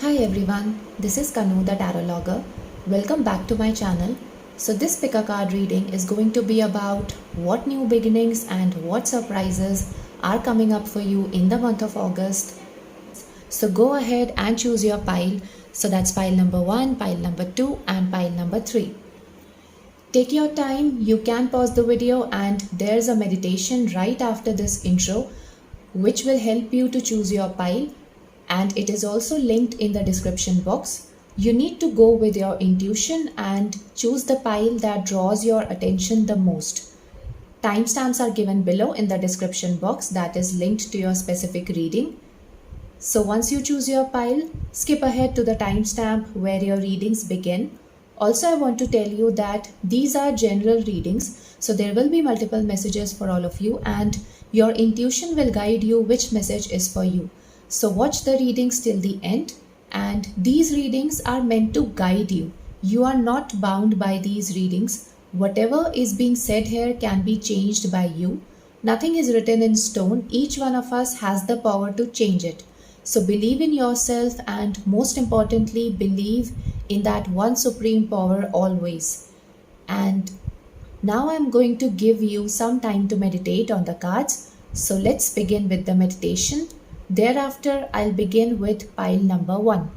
Hi everyone, this is Kanu the Tarot Logger. Welcome back to my channel. So this pick a card reading is going to be about what new beginnings and what surprises are coming up for you in the month of August. So go ahead and choose your pile. So that's pile number 1, pile number 2 and pile number 3. Take your time, you can pause the video and there's a meditation right after this intro which will help you to choose your pile, and it is also linked in the description box. You need to go with your intuition and choose the pile that draws your attention the most. Timestamps are given below in the description box that is linked to your specific reading. So once you choose your pile, skip ahead to the timestamp where your readings begin. Also, I want to tell you that these are general readings, so there will be multiple messages for all of you and your intuition will guide you which message is for you. So watch the readings till the end, and these readings are meant to guide you. You are not bound by these readings. Whatever is being said here can be changed by you. Nothing is written in stone. Each one of us has the power to change it. So believe in yourself and most importantly, believe in that one supreme power always. And now I'm going to give you some time to meditate on the cards. So let's begin with the meditation. Thereafter, I'll begin with pile number 1.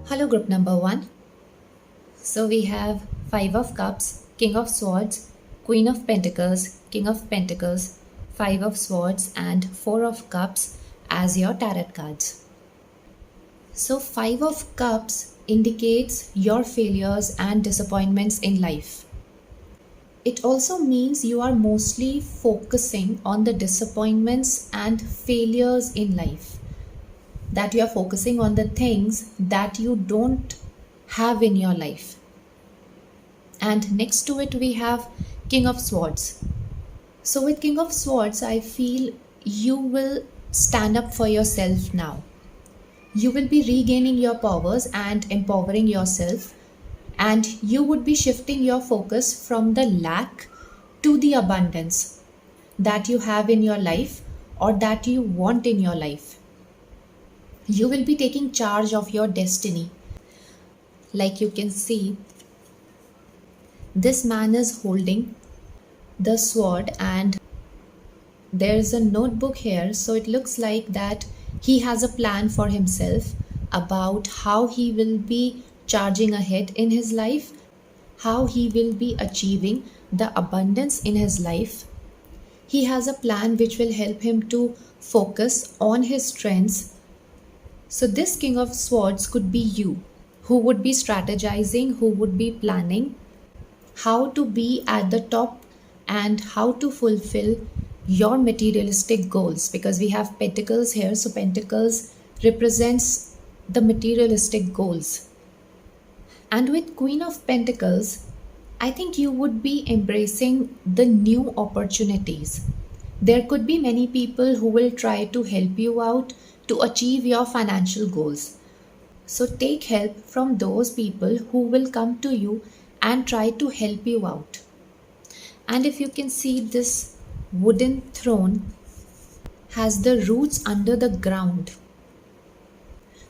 Hello group number 1. So we have 5 of Cups, King of Swords, Queen of Pentacles, King of Pentacles, 5 of Swords and 4 of Cups as your tarot cards. So 5 of Cups indicates your failures and disappointments in life. It also means you are mostly focusing on the disappointments and failures in life. That you are focusing on the things that you don't have in your life. And next to it we have King of Swords. So with King of Swords, I feel you will stand up for yourself now. You will be regaining your powers and empowering yourself, and you would be shifting your focus from the lack to the abundance that you have in your life or that you want in your life. You will be taking charge of your destiny. Like you can see, this man is holding the sword and there's a notebook here. So it looks like that he has a plan for himself about how he will be charging ahead in his life, how he will be achieving the abundance in his life. He has a plan which will help him to focus on his strengths. So this King of Swords could be you, who would be strategizing, who would be planning how to be at the top and how to fulfill your materialistic goals, because we have pentacles here. So pentacles represents the materialistic goals. And with Queen of Pentacles, I think you would be embracing the new opportunities. There could be many people who will try to help you out to achieve your financial goals. So take help from those people who will come to you and try to help you out. And if you can see, this wooden throne has the roots under the ground.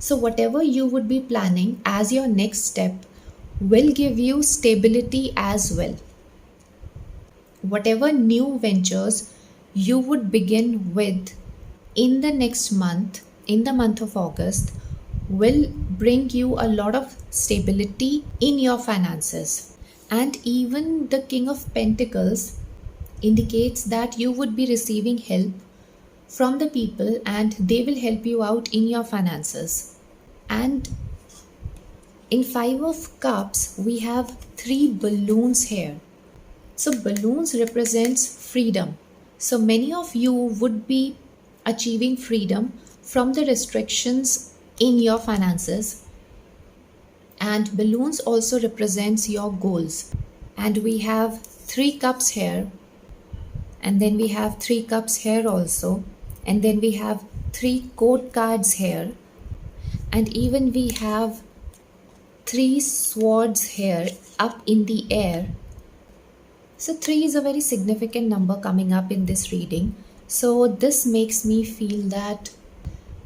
So whatever you would be planning as your next step will give you stability as well. Whatever new ventures you would begin with in the next month, in the month of August, will bring you a lot of stability in your finances. And even the King of Pentacles indicates that you would be receiving help from the people and they will help you out in your finances. And in Five of Cups, we have three balloons here. So balloons represents freedom. So many of you would be achieving freedom from the restrictions in your finances. And balloons also represents your goals. And we have three cups here. And then we have three cups here also. And then we have three court cards here. And even we have three swords here up in the air. So 3 is a very significant number coming up in this reading. So this makes me feel that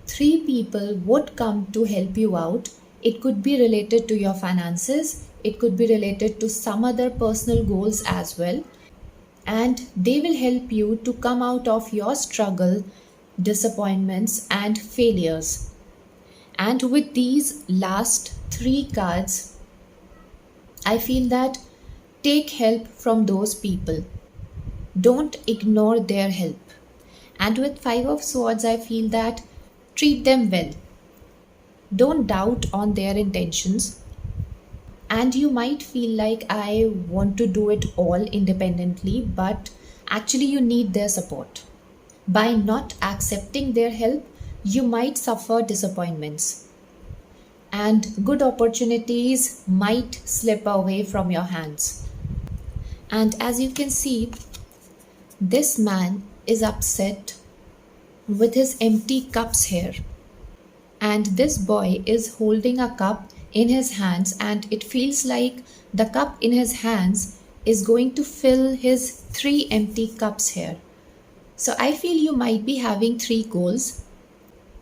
3 people would come to help you out. It could be related to your finances. It could be related to some other personal goals as well. And they will help you to come out of your struggle, disappointments and failures. And with these last 3 cards, I feel that take help from those people. Don't ignore their help. And with Five of Swords, I feel that treat them well. Don't doubt on their intentions. And you might feel like I want to do it all independently, but actually you need their support. By not accepting their help, you might suffer disappointments. And good opportunities might slip away from your hands. And as you can see, this man is upset with his empty cups here. And this boy is holding a cup in his hands, and it feels like the cup in his hands is going to fill his 3 empty cups here. So I feel you might be having 3 goals.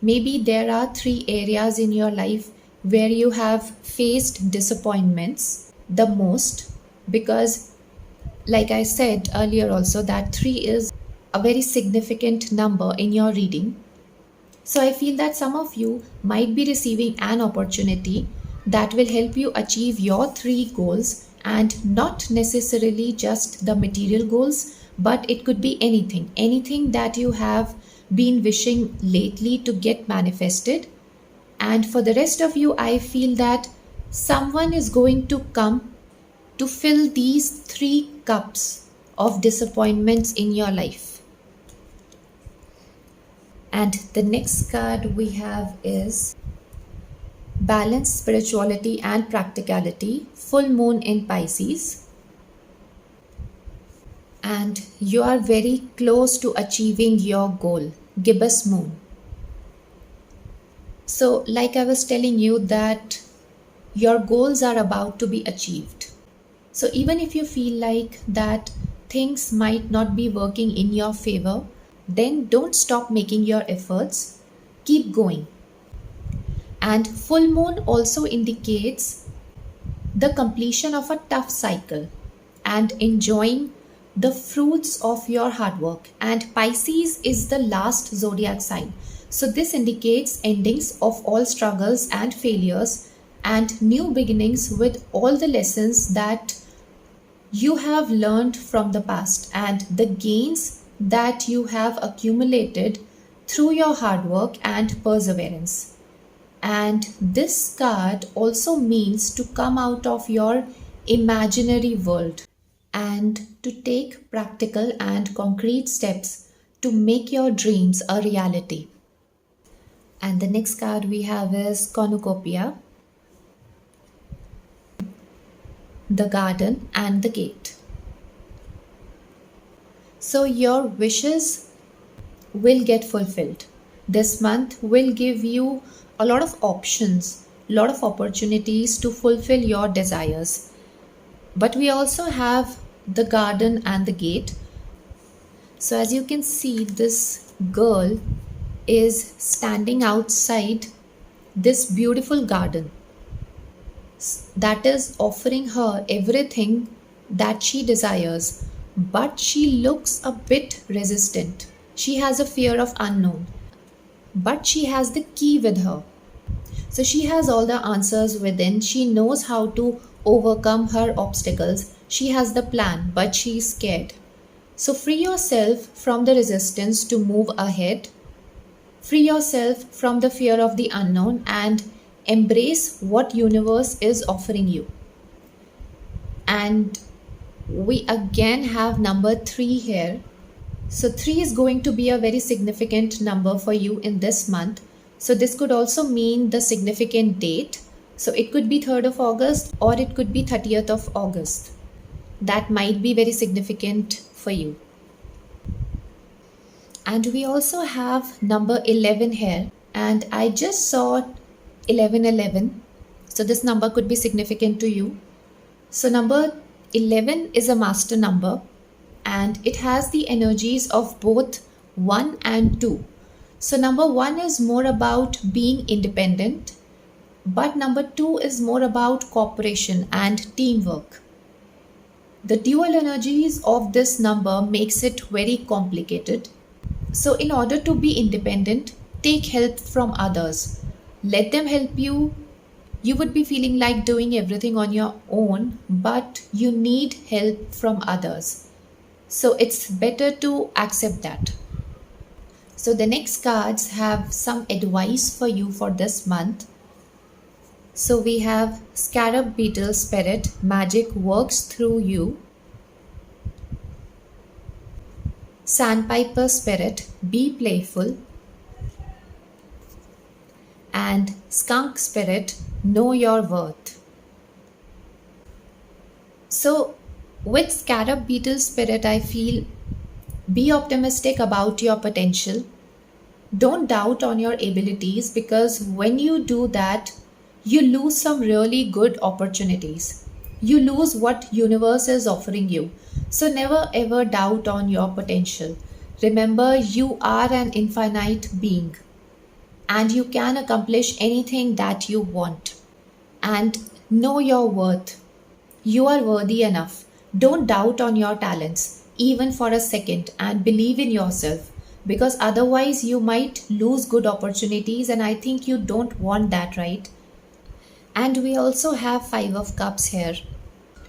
Maybe there are 3 areas in your life where you have faced disappointments the most, because like I said earlier also, that 3 is a very significant number in your reading. So I feel that some of you might be receiving an opportunity that will help you achieve your 3 goals, and not necessarily just the material goals, but it could be anything that you have been wishing lately to get manifested. And for the rest of you, I feel that someone is going to come to fill these 3 cups of disappointments in your life. And the next card we have is Balance, Spirituality and Practicality, Full Moon in Pisces. And you are very close to achieving your goal, Gibbous Moon. So like I was telling you that your goals are about to be achieved. So even if you feel like that things might not be working in your favor, then don't stop making your efforts. Keep going. And full moon also indicates the completion of a tough cycle and enjoying the fruits of your hard work. And Pisces is the last zodiac sign. So this indicates endings of all struggles and failures and new beginnings with all the lessons that you have learned from the past and the gains that you have accumulated through your hard work and perseverance. And this card also means to come out of your imaginary world and to take practical and concrete steps to make your dreams a reality. And the next card we have is Cornucopia, the Garden and the Gate. So your wishes will get fulfilled. This month will give you a lot of options, a lot of opportunities to fulfill your desires. But we also have the Garden and the Gate. So as you can see, this girl is standing outside this beautiful garden that is offering her everything that she desires, but she looks a bit resistant. She has a fear of unknown, but she has the key with her. So she has all the answers within. She knows how to overcome her obstacles. She has the plan, but she's scared. So free yourself from the resistance to move ahead. Free yourself from the fear of the unknown and embrace what universe is offering you. And we again have number 3 here. So 3 is going to be a very significant number for you in this month. So this could also mean the significant date. So it could be 3rd of August or it could be 30th of August. That might be very significant for you. And we also have number 11 here. And I just saw 1111. So this number could be significant to you. So number 11 is a master number and it has the energies of both 1 and 2. So number 1 is more about being independent, but number 2 is more about cooperation and teamwork. The dual energies of this number makes it very complicated. So in order to be independent, take help from others. Let them help you. You would be feeling like doing everything on your own, but you need help from others. So it's better to accept that. So the next cards have some advice for you for this month. So we have Scarab Beetle Spirit, magic works through you. Sandpiper Spirit, be playful. And Skunk Spirit, know your worth. So with Scarab Beetle Spirit, I feel be optimistic about your potential. Don't doubt on your abilities, because when you do that, you lose some really good opportunities. You lose what universe is offering you. So never ever doubt on your potential. Remember, you are an infinite being and you can accomplish anything that you want. And know your worth. You are worthy enough. Don't doubt on your talents, even for a second, and believe in yourself, because otherwise you might lose good opportunities, and I think you don't want that, right? And we also have 5 of Cups here.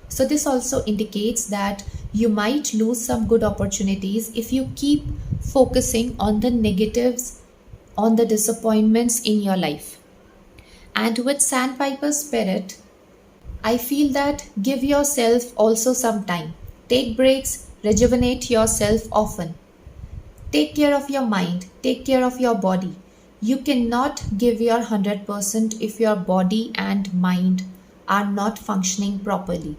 So this also indicates that you might lose some good opportunities if you keep focusing on the negatives, on the disappointments in your life. And with Sandpiper Spirit, I feel that give yourself also some time. Take breaks, rejuvenate yourself often. Take care of your mind, take care of your body. You cannot give your 100% if your body and mind are not functioning properly.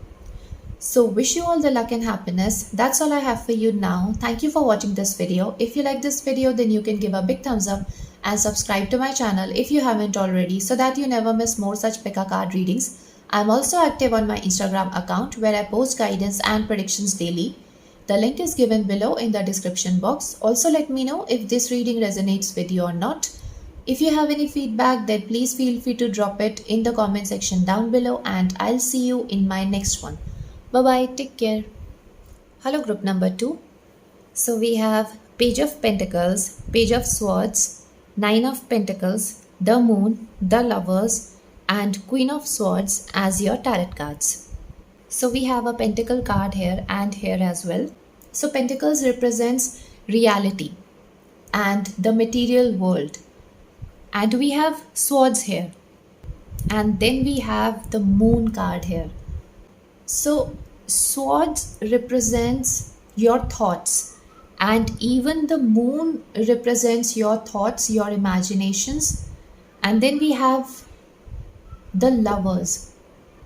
So wish you all the luck and happiness. That's all I have for you now. Thank you for watching this video. If you like this video, then you can give a big thumbs up and subscribe to my channel if you haven't already, so that you never miss more such pick a card readings. I'm also active on my Instagram account where I post guidance and predictions daily. The link is given below in the description box. Also let me know if this reading resonates with you or not. If you have any feedback, then please feel free to drop it in the comment section down below, and I'll see you in my next one. Bye bye, take care. Hello group number 2. So we have Page of Pentacles, Page of Swords, 9 of Pentacles, the Moon, the Lovers, and Queen of Swords as your tarot cards. So we have a pentacle card here and here as well. So pentacles represents reality and the material world. And we have swords here. And then we have the moon card here. So swords represents your thoughts, and even the moon represents your thoughts, your imaginations. And then we have the Lovers.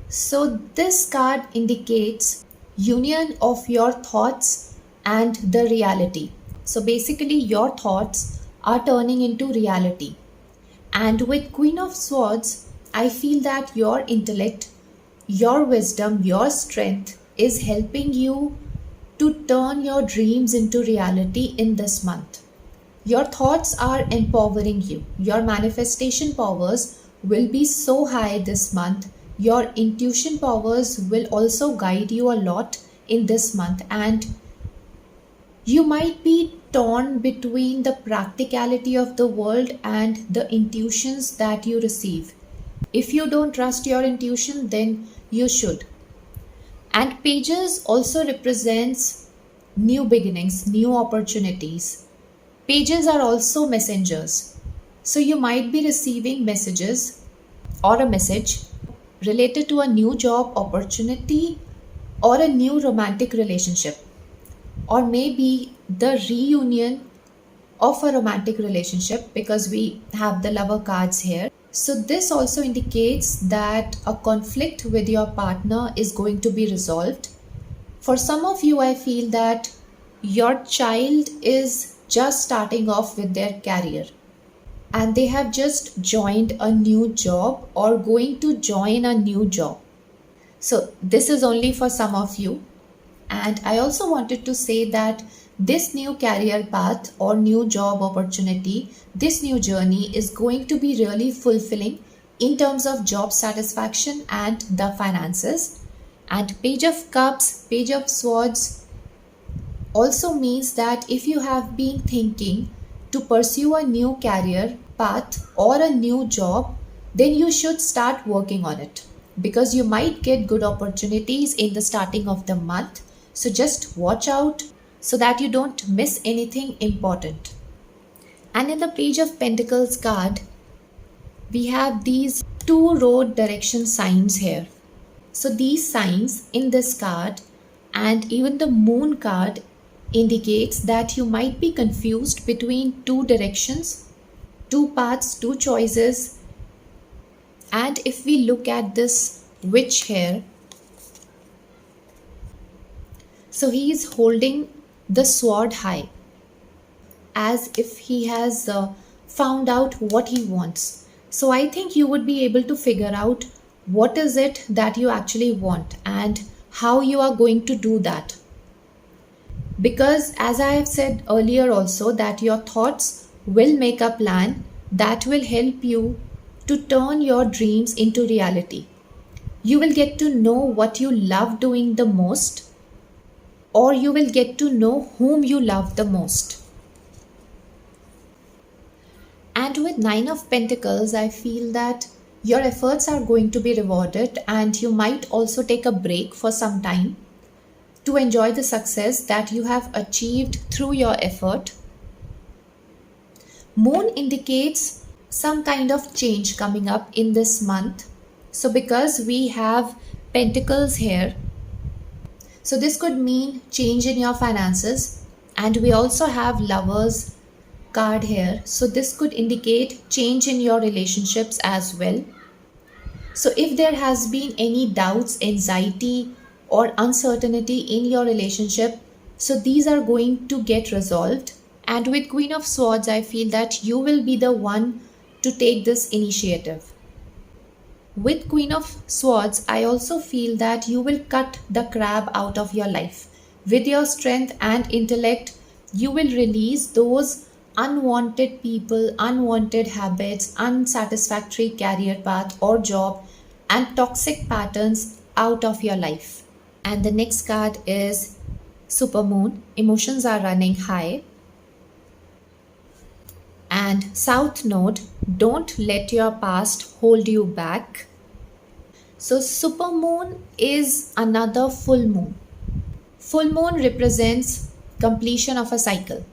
So this card indicates union of your thoughts and the reality. So basically your thoughts are turning into reality. And with Queen of Swords, I feel that your intellect, your wisdom, your strength is helping you to turn your dreams into reality in this month. Your thoughts are empowering you. Your manifestation powers will be so high this month. Your intuition powers will also guide you a lot in this month, and you might be torn between the practicality of the world and the intuitions that you receive. If you don't trust your intuition, then you should. And pages also represents new beginnings, new opportunities. Pages are also messengers. So you might be receiving messages or a message related to a new job opportunity or a new romantic relationship, or maybe the reunion of a romantic relationship because we have the lover cards here. So, this also indicates that a conflict with your partner is going to be resolved. For some of you, I feel that your child is just starting off with their career and they have just joined a new job or going to join a new job. So, this is only for some of you. And I also wanted to say that this new career path or new job opportunity, this new journey is going to be really fulfilling in terms of job satisfaction and the finances. And Page of Cups, Page of Swords also means that if you have been thinking to pursue a new career path or a new job, then you should start working on it because you might get good opportunities in the starting of the month. So just watch out so that you don't miss anything important. And in the Page of Pentacles card, we have these two road direction signs here. So these signs in this card and even the moon card indicates that you might be confused between two directions, two paths, two choices. And if we look at this witch here, so he is holding the sword high as if he has found out what he wants. So I think you would be able to figure out what is it that you actually want and how you are going to do that. Because as I have said earlier also that your thoughts will make a plan that will help you to turn your dreams into reality. You will get to know what you love doing the most, or you will get to know whom you love the most. And with Nine of Pentacles, I feel that your efforts are going to be rewarded and you might also take a break for some time to enjoy the success that you have achieved through your effort. Moon indicates some kind of change coming up in this month. So because we have Pentacles here, so this could mean change in your finances, and we also have Lovers card here. So this could indicate change in your relationships as well. So if there has been any doubts, anxiety or uncertainty in your relationship, so these are going to get resolved. And with Queen of Swords, I feel that you will be the one to take this initiative. With Queen of Swords, I also feel that you will cut the crab out of your life. With your strength and intellect, you will release those unwanted people, unwanted habits, unsatisfactory career path or job, and toxic patterns out of your life. And the next card is Supermoon. Emotions are running high. And South Node, don't let your past hold you back. So supermoon is another full moon. Full moon represents completion of a cycle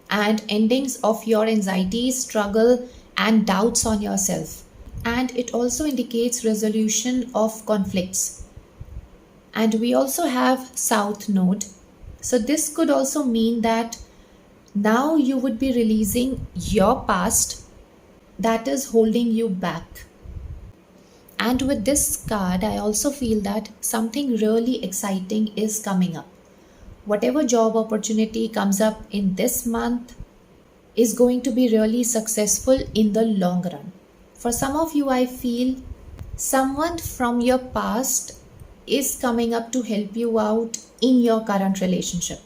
and endings of your anxiety, struggle and doubts on yourself. And it also indicates resolution of conflicts. And we also have South Node. So this could also mean that now you would be releasing your past that is holding you back. And with this card, I also feel that something really exciting is coming up. Whatever job opportunity comes up in this month is going to be really successful in the long run. For some of you, I feel someone from your past is coming up to help you out in your current relationship.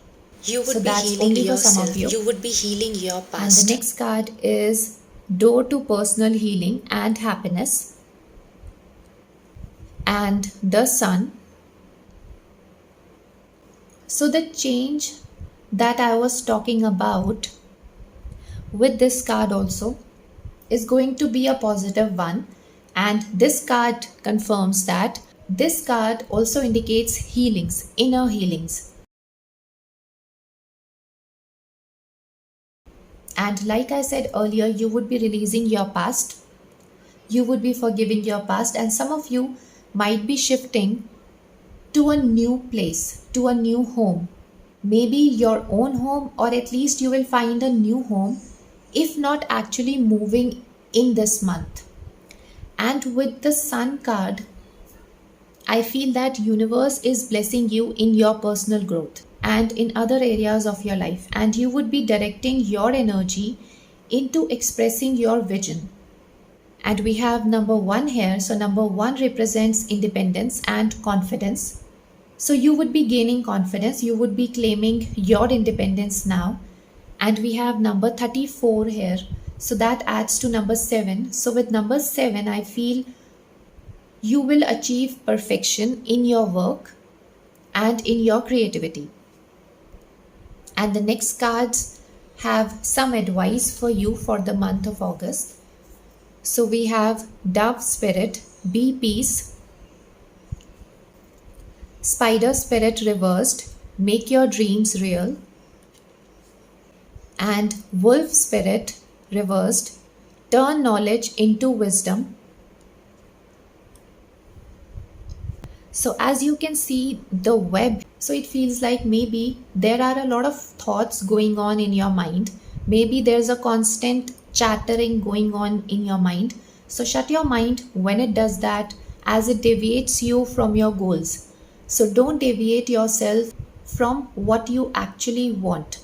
You would be healing yourself. You would be healing your past. And the next card is Door to Personal Healing and Happiness. And the Sun. So the change that I was talking about with this card also is going to be a positive one, And this card confirms that. This card also indicates healings, inner healings. And like I said earlier, you would be releasing your past, you would be forgiving your past, and some of you might be shifting to a new place, to a new home. Maybe your own home, or at least you will find a new home, if not actually moving in this month. And with the Sun card, I feel that universe is blessing you in your personal growth and in other areas of your life, and you would be directing your energy into expressing your vision. And we have number 1 here. So number 1 represents independence and confidence. So you would be gaining confidence, you would be claiming your independence now. And we have number 34 here. So that adds to number 7. So with number 7, I feel you will achieve perfection in your work and in your creativity. And the next cards have some advice for you for the month of August. So we have Dove Spirit, be peace. Spider Spirit reversed, make your dreams real. And Wolf Spirit reversed, turn knowledge into wisdom. So as you can see the web, so it feels like maybe there are a lot of thoughts going on in your mind. Maybe there's a constant chattering going on in your mind. So shut your mind when it does that, as it deviates you from your goals. So don't deviate yourself from what you actually want.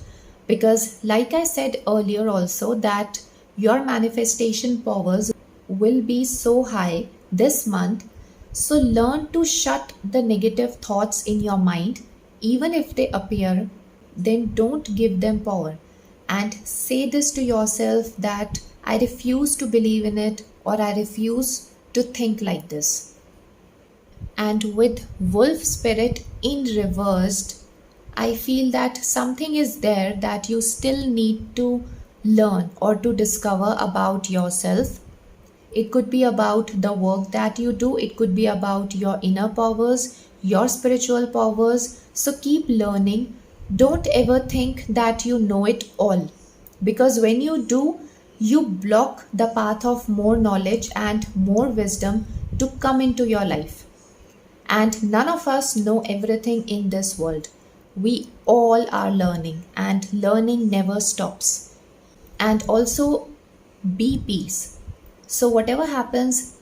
Because like I said earlier also, that your manifestation powers will be so high this month. So learn to shut the negative thoughts in your mind. Even if they appear, then don't give them power. And say this to yourself that I refuse to believe in it, or I refuse to think like this. And with Wolf Spirit in reversed, I feel that something is there that you still need to learn or to discover about yourself. It could be about the work that you do, it could be about your inner powers, your spiritual powers. So keep learning. Don't ever think that you know it all, because when you do, you block the path of more knowledge and more wisdom to come into your life. And none of us know everything in this world. We all are learning, and learning never stops. And also, be peace. So whatever happens,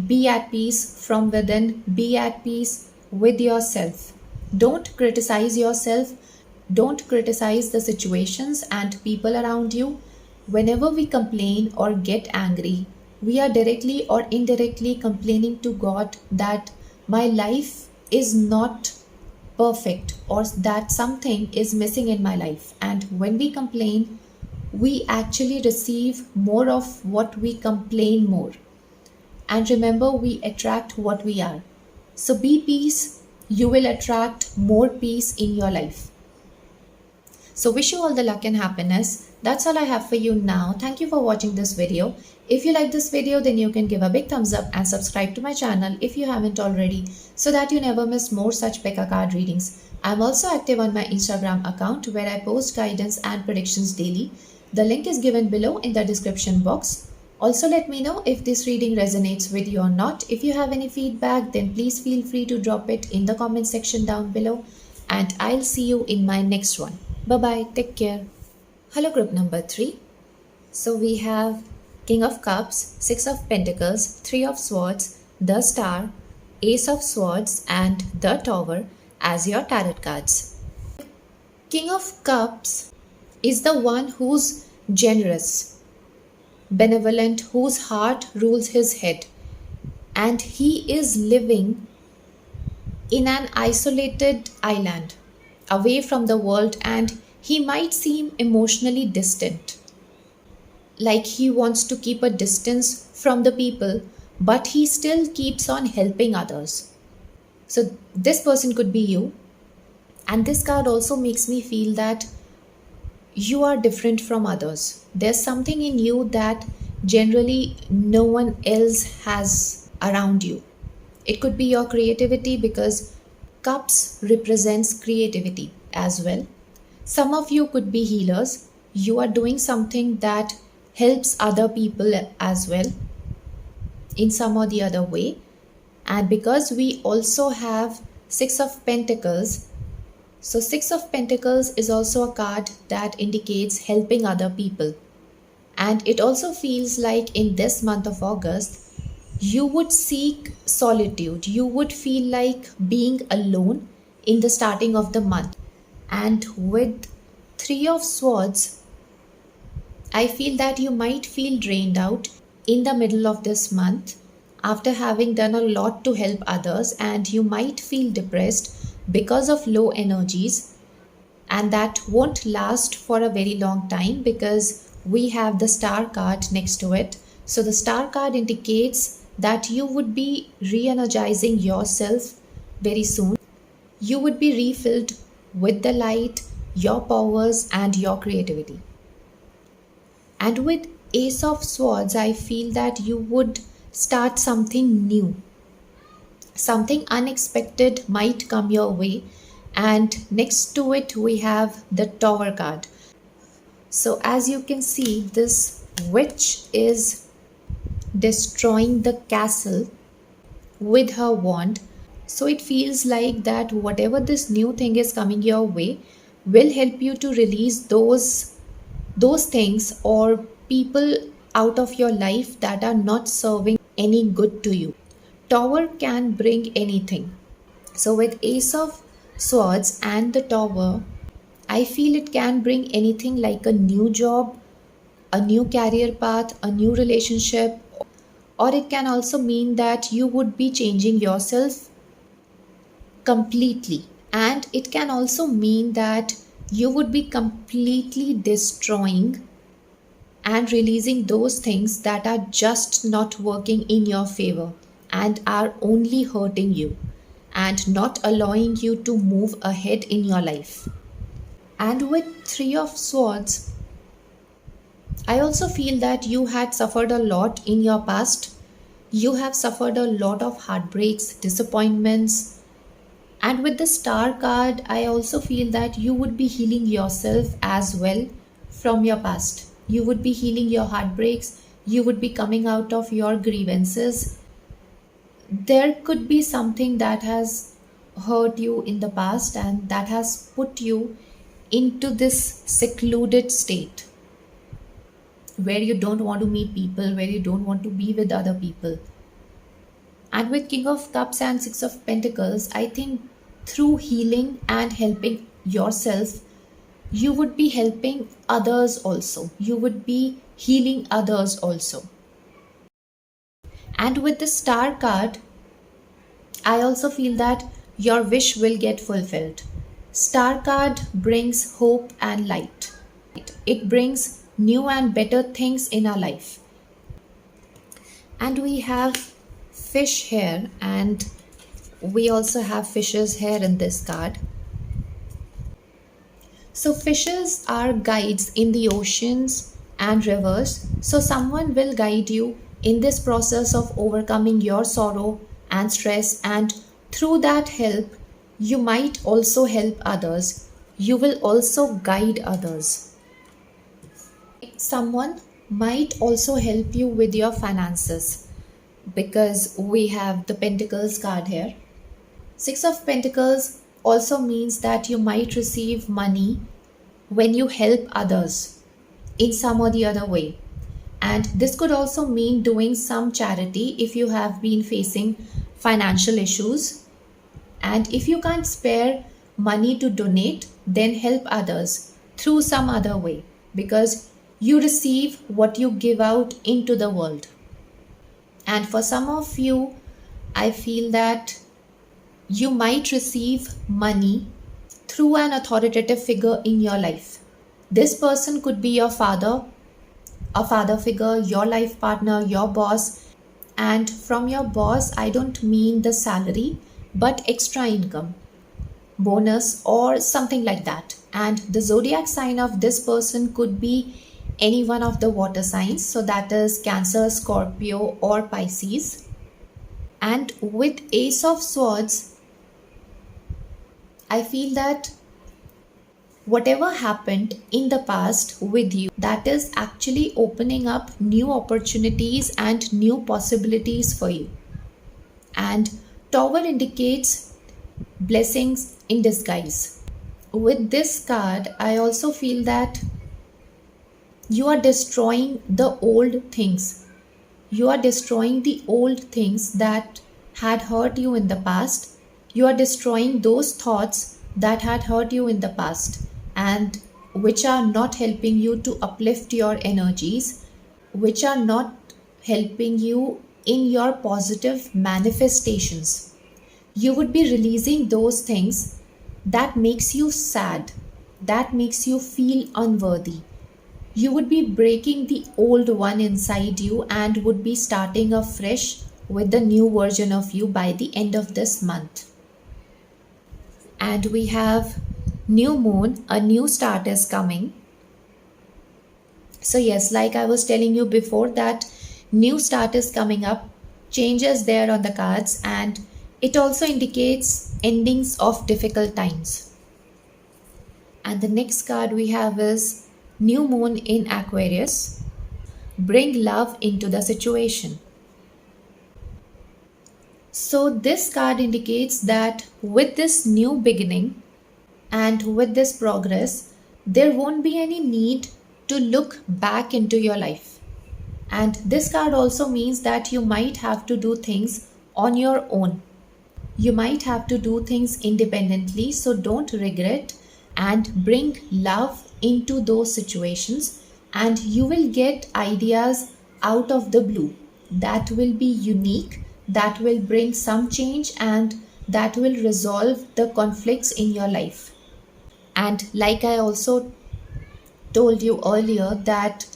be at peace from within, be at peace with yourself. Don't criticize yourself. Don't criticize the situations and people around you. Whenever we complain or get angry, we are directly or indirectly complaining to God that my life is not perfect, or that something is missing in my life. And when we complain, we actually receive more of what we complain more. And remember, we attract what we are. So be peace, you will attract more peace in your life. So wish you all the luck and happiness. That's all I have for you now. Thank you for watching this video. If you like this video, then you can give a big thumbs up and subscribe to my channel if you haven't already, so that you never miss more such Pekka card readings. I'm also active on my Instagram account, where I post guidance and predictions daily. The link is given below in the description box. Also, let me know if this reading resonates with you or not. If you have any feedback, then please feel free to drop it in the comment section down below. And I'll see you in my next one. Bye-bye. Take care. Hello, group number 3. So we have King of Cups, 6 of Pentacles, 3 of Swords, the Star, Ace of Swords, and the Tower as your tarot cards. King of Cups is the one who's generous, benevolent, whose heart rules his head, and he is living in an isolated island away from the world, and he might seem emotionally distant, like he wants to keep a distance from the people, but he still keeps on helping others. So this person could be you. And this card also makes me feel that you are different from others. There's something in you that generally no one else has around you. It could be your creativity because cups represents creativity as well. Some of you could be healers. You are doing something that helps other people as well in some or the other way. And because we also have 6 of Pentacles, so 6 of Pentacles is also a card that indicates helping other people. And it also feels like in this month of August, you would seek solitude. You would feel like being alone in the starting of the month. And with 3 of Swords, I feel that you might feel drained out in the middle of this month after having done a lot to help others, and you might feel depressed because of low energies, and that won't last for a very long time because we have the Star card next to it. So the Star card indicates that you would be re-energizing yourself very soon. You would be refilled with the light, your powers, and your creativity. And with Ace of Swords, I feel that you would start something new. Something unexpected might come your way. And next to it, we have the Tower card. So as you can see, this witch is destroying the castle with her wand. So it feels like that whatever this new thing is coming your way will help you to release those things or people out of your life that are not serving any good to you. Tower can bring anything. So with Ace of Swords and the Tower, I feel it can bring anything like a new job, a new career path, a new relationship, or it can also mean that you would be changing yourself completely. And it can also mean that you would be completely destroying and releasing those things that are just not working in your favor and are only hurting you and not allowing you to move ahead in your life. And with 3 of Swords, I also feel that you had suffered a lot in your past. You have suffered a lot of heartbreaks, disappointments. And with the Star card, I also feel that you would be healing yourself as well from your past. You would be healing your heartbreaks. You would be coming out of your grievances. There could be something that has hurt you in the past and that has put you into this secluded state where you don't want to meet people, where you don't want to be with other people. And with King of Cups and 6 of Pentacles, I think through healing and helping yourself, you would be helping others also. You would be healing others also. And with the Star card, I also feel that your wish will get fulfilled. Star card brings hope and light. It brings new and better things in our life. And we have fish here, and we also have fishes here in this card. So fishes are guides in the oceans and rivers. So someone will guide you in this process of overcoming your sorrow and stress, and through that help, you might also help others. You will also guide others. Someone might also help you with your finances because we have the Pentacles card here. 6 of Pentacles also means that you might receive money when you help others in some or the other way. And this could also mean doing some charity if you have been facing financial issues. And if you can't spare money to donate, then help others through some other way because you receive what you give out into the world. And for some of you, I feel that you might receive money through an authoritative figure in your life. This person could be your father, a father figure, your life partner, your boss. And from your boss, I don't mean the salary, but extra income, bonus, or something like that. And the zodiac sign of this person could be any one of the water signs, so that is Cancer, Scorpio, or Pisces. And with Ace of Swords, I feel that whatever happened in the past with you, that is actually opening up new opportunities and new possibilities for you. And Tower indicates blessings in disguise. With this card, I also feel that you are destroying the old things. You are destroying the old things that had hurt you in the past. You are destroying those thoughts that had hurt you in the past and which are not helping you to uplift your energies, which are not helping you in your positive manifestations. You would be releasing those things that makes you sad, that makes you feel unworthy. You would be breaking the old one inside you and would be starting afresh with the new version of you by the end of this month. And we have new moon, a new start is coming. So yes, like I was telling you before, that new start is coming up, changes there on the cards, and it also indicates endings of difficult times. And the next card we have is new moon in Aquarius. Bring love into the situation. So this card indicates that with this new beginning and with this progress, there won't be any need to look back into your life. And this card also means that you might have to do things on your own. You might have to do things independently, so don't regret and bring love into those situations, and you will get ideas out of the blue that will be unique, that will bring some change, and that will resolve the conflicts in your life. And like I also told you earlier, that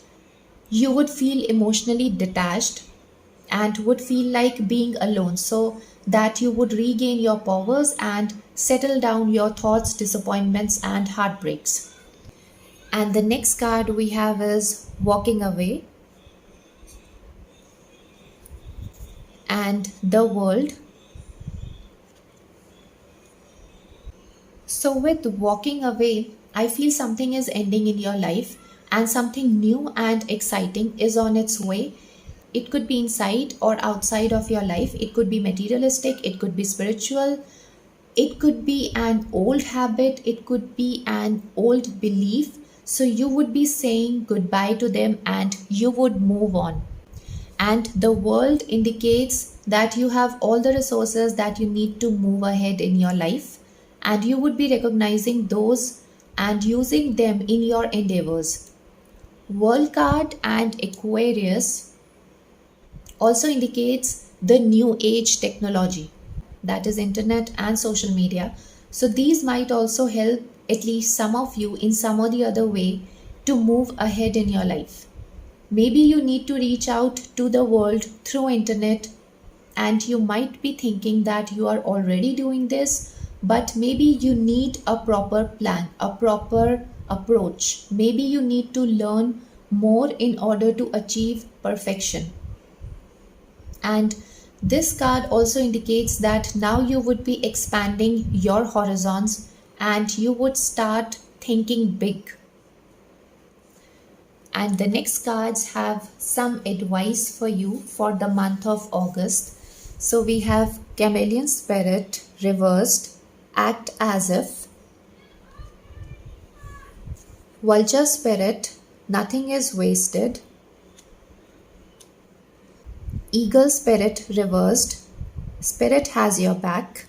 you would feel emotionally detached and would feel like being alone, so that you would regain your powers and settle down your thoughts, disappointments, and heartbreaks. And the next card we have is walking away and the world. So with walking away, I feel something is ending in your life and something new and exciting is on its way. It could be inside or outside of your life. It could be materialistic, it could be spiritual, it could be an old habit, it could be an old belief. So you would be saying goodbye to them and you would move on. And the world indicates that you have all the resources that you need to move ahead in your life, and you would be recognizing those and using them in your endeavors. World card and Aquarius also indicates the new age technology, that is internet and social media. So these might also help at least some of you in some or the other way to move ahead in your life. Maybe you need to reach out to the world through internet, and you might be thinking that you are already doing this, but maybe you need a proper plan, a proper approach. Maybe you need to learn more in order to achieve perfection. And this card also indicates that now you would be expanding your horizons and you would start thinking big. And the next cards have some advice for you for the month of August. So we have Chameleon Spirit reversed, Act as if, Vulture Spirit, Nothing is wasted, Eagle Spirit reversed, Spirit has your back,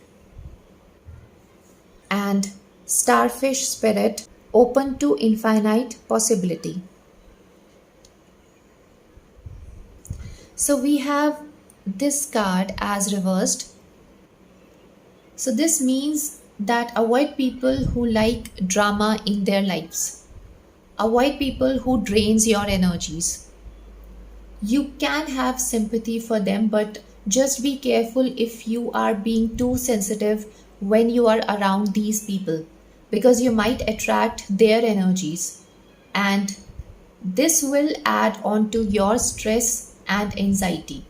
and Starfish Spirit, open to infinite possibility. So we have this card as reversed. So this means that avoid people who like drama in their lives. Avoid people who drains your energies. You can have sympathy for them, but just be careful if you are being too sensitive when you are around these people, because you might attract their energies, and this will add on to your stress and anxiety.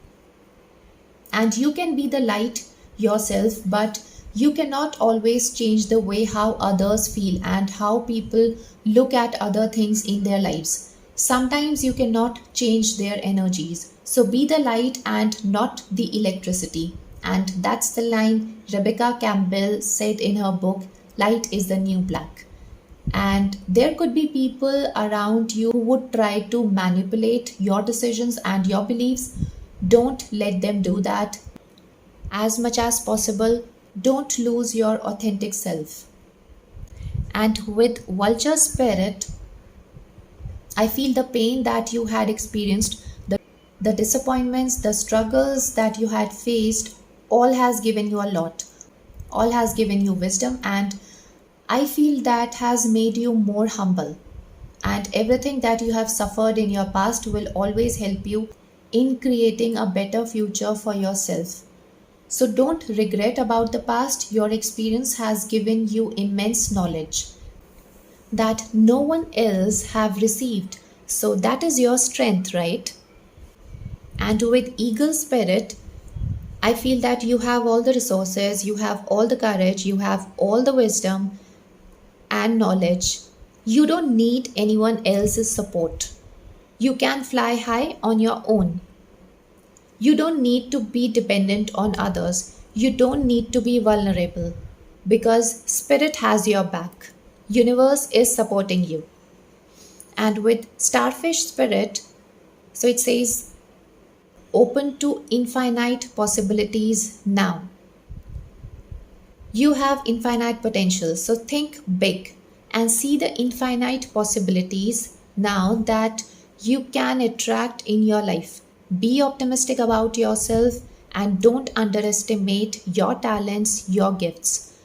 And you can be the light yourself, but you cannot always change the way how others feel and how people look at other things in their lives. Sometimes you cannot change their energies. So be the light and not the electricity. And that's the line Rebecca Campbell said in her book, Light is the New Black. And there could be people around you who would try to manipulate your decisions and your beliefs. Don't let them do that. As much as possible, don't lose your authentic self. And with vulture spirit, I feel the pain that you had experienced, the disappointments, the struggles that you had faced, all has given you a lot. All has given you wisdom, and I feel that has made you more humble. And everything that you have suffered in your past will always help you in creating a better future for yourself. So don't regret about the past. Your experience has given you immense knowledge that no one else have received. So that is your strength, right? And with eagle spirit, I feel that you have all the resources, you have all the courage, you have all the wisdom and knowledge. You don't need anyone else's support. You can fly high on your own. You don't need to be dependent on others. You don't need to be vulnerable because spirit has your back. Universe is supporting you. And with starfish spirit, so it says open to infinite possibilities now. You have infinite potential, so think big and see the infinite possibilities now that you can attract in your life. Be optimistic about yourself and don't underestimate your talents, your gifts.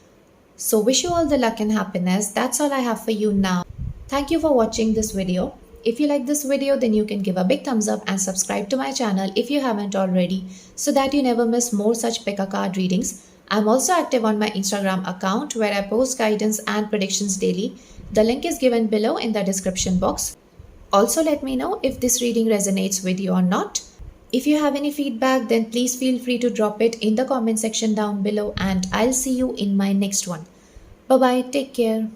So, wish you all the luck and happiness. That's all I have for you now. Thank you for watching this video. If you like this video, then you can give a big thumbs up and subscribe to my channel if you haven't already, so that you never miss more such pick a card readings. I'm also active on my Instagram account where I post guidance and predictions daily. The link is given below in the description box. Also, let me know if this reading resonates with you or not. If you have any feedback, then please feel free to drop it in the comment section down below, and I'll see you in my next one. Bye bye, take care.